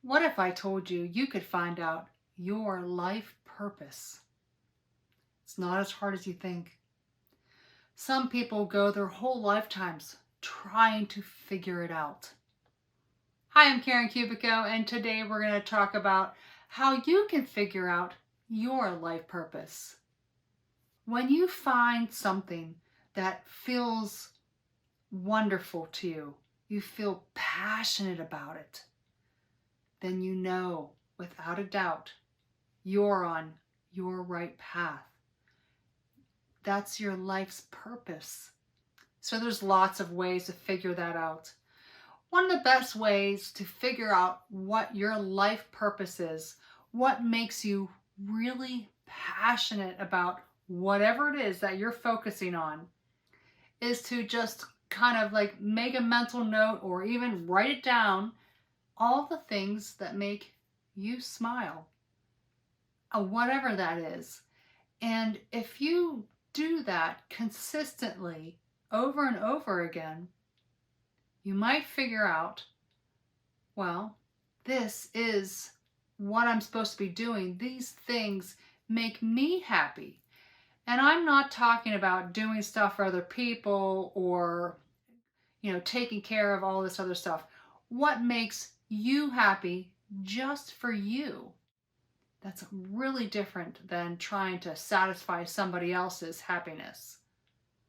What if I told you you could find out your life purpose? It's not as hard as you think. Some people go their whole lifetimes trying to figure it out. Hi, I'm Karen Kubicko, and today we're going to talk about how you can figure out your life purpose. When you find something that feels wonderful to you, you feel passionate about it, then you know without a doubt you're on your right path. That's your life's purpose. So there's lots of ways to figure that out. One of the best ways to figure out what your life purpose is, what makes you really passionate about whatever it is that you're focusing on, is to just kind of like make a mental note or even write it down, all the things that make you smile, whatever that is. And if you do that consistently over and over again, you might figure out, well, this is what I'm supposed to be doing. These things make me happy. And I'm not talking about doing stuff for other people or, taking care of all this other stuff. What makes you happy just for you? That's really different than trying to satisfy somebody else's happiness.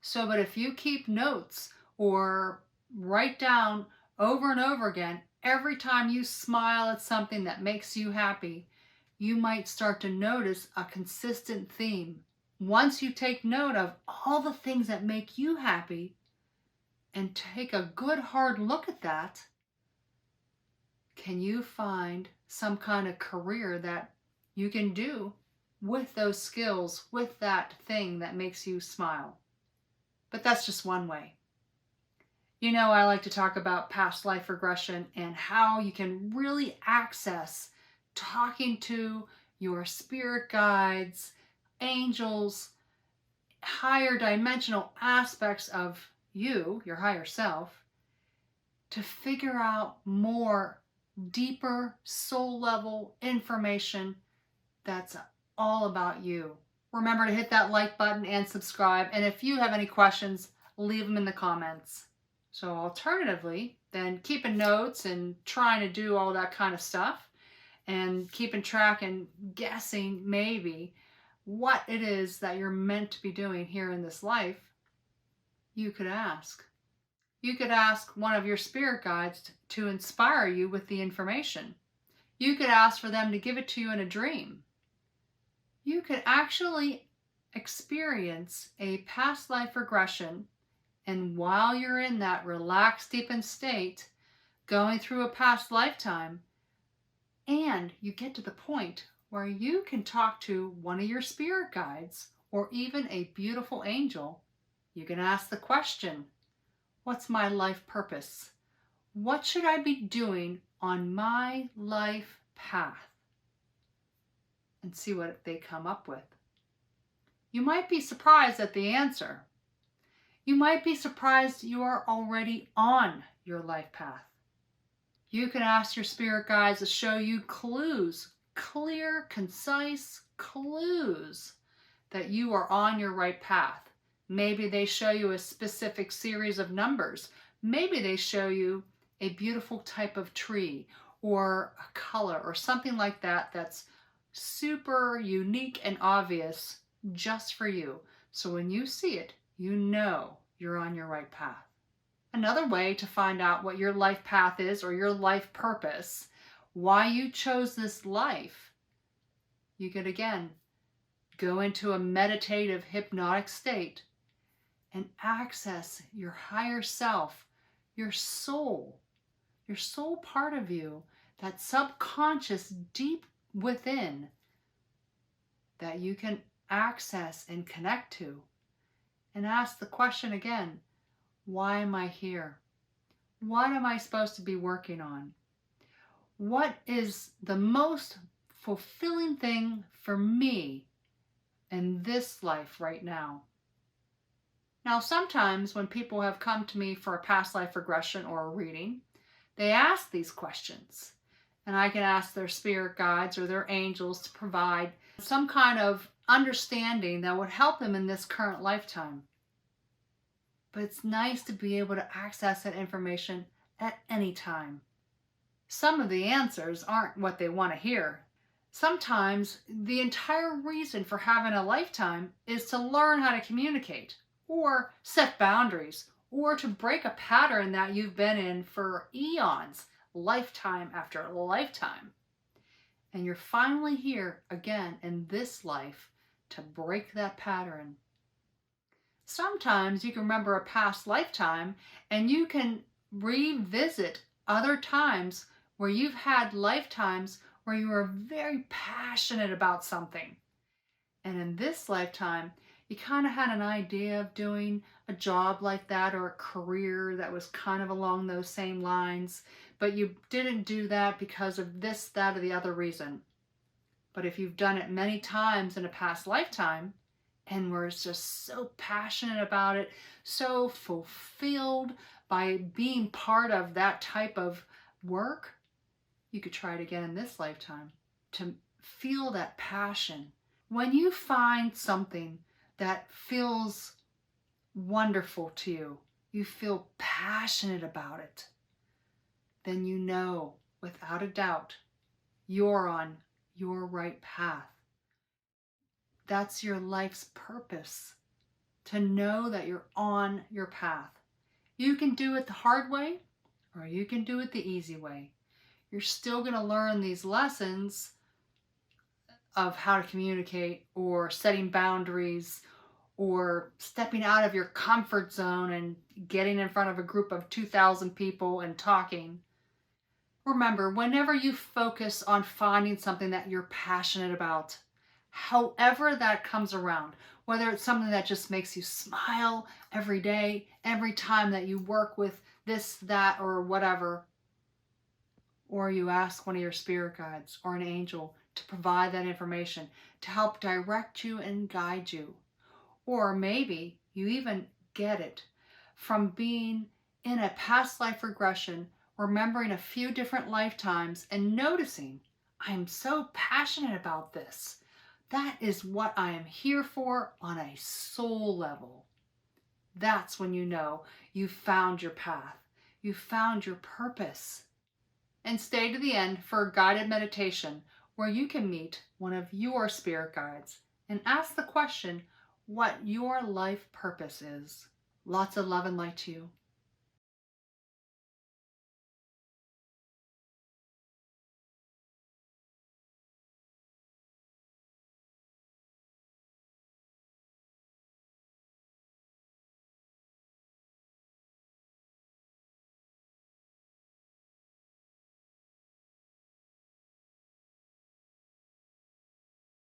So, but if you keep notes or write down over and over again, every time you smile at something that makes you happy, you might start to notice a consistent theme. Once you take note of all the things that make you happy and take a good hard look at that, can you find some kind of career that you can do with those skills, with that thing that makes you smile? But that's just one way. I like to talk about past life regression and how you can really access talking to your spirit guides, angels, higher dimensional aspects of you, your higher self, to figure out more deeper soul level information that's all about you. Remember to hit that like button and subscribe. And if you have any questions, leave them in the comments. So alternatively, then keeping notes and trying to do all that kind of stuff and keeping track and guessing maybe what it is that you're meant to be doing here in this life, you could ask. You could ask one of your spirit guides to inspire you with the information. You could ask for them to give it to you in a dream. You could actually experience a past life regression, and while you're in that relaxed, deepened state, going through a past lifetime, and you get to the point where you can talk to one of your spirit guides or even a beautiful angel, you can ask the question, what's my life purpose? What should I be doing on my life path? And see what they come up with. You might be surprised at the answer. You might be surprised you are already on your life path. You can ask your spirit guides to show you clues, clear, concise clues that you are on your right path. Maybe they show you a specific series of numbers. Maybe they show you a beautiful type of tree or a color or something like that that's super unique and obvious just for you. So when you see it, you know you're on your right path. Another way to find out what your life path is or your life purpose, why you chose this life, you could again go into a meditative hypnotic state and access your higher self, your soul part of you, that subconscious deep within that you can access and connect to, and ask the question again, why am I here? What am I supposed to be working on? What is the most fulfilling thing for me in this life right now? Now, sometimes when people have come to me for a past life regression or a reading, they ask these questions. And I can ask their spirit guides or their angels to provide some kind of understanding that would help them in this current lifetime. But it's nice to be able to access that information at any time. Some of the answers aren't what they want to hear. Sometimes the entire reason for having a lifetime is to learn how to communicate, or set boundaries, or to break a pattern that you've been in for eons, lifetime after lifetime. And you're finally here again in this life to break that pattern. Sometimes you can remember a past lifetime and you can revisit other times where you've had lifetimes where you were very passionate about something. And in this lifetime, you kind of had an idea of doing a job like that or a career that was kind of along those same lines, but you didn't do that because of this, that, or the other reason. But if you've done it many times in a past lifetime, and were just so passionate about it, so fulfilled by being part of that type of work, you could try it again in this lifetime to feel that passion. When you find something that feels wonderful to you, you feel passionate about it, then you know without a doubt you're on your right path. That's your life's purpose, to know that you're on your path. You can do it the hard way or you can do it the easy way. You're still going to learn these lessons of how to communicate or setting boundaries or stepping out of your comfort zone and getting in front of a group of 2,000 people and talking. Remember, whenever you focus on finding something that you're passionate about, however that comes around, whether it's something that just makes you smile every day, every time that you work with this, that, or whatever, or you ask one of your spirit guides or an angel to provide that information to help direct you and guide you. Or maybe you even get it from being in a past life regression, remembering a few different lifetimes and noticing, I'm so passionate about this. That is what I am here for on a soul level. That's when you know you found your path. You found your purpose. And stay to the end for a guided meditation where you can meet one of your spirit guides and ask the question what your life purpose is. Lots of love and light to you.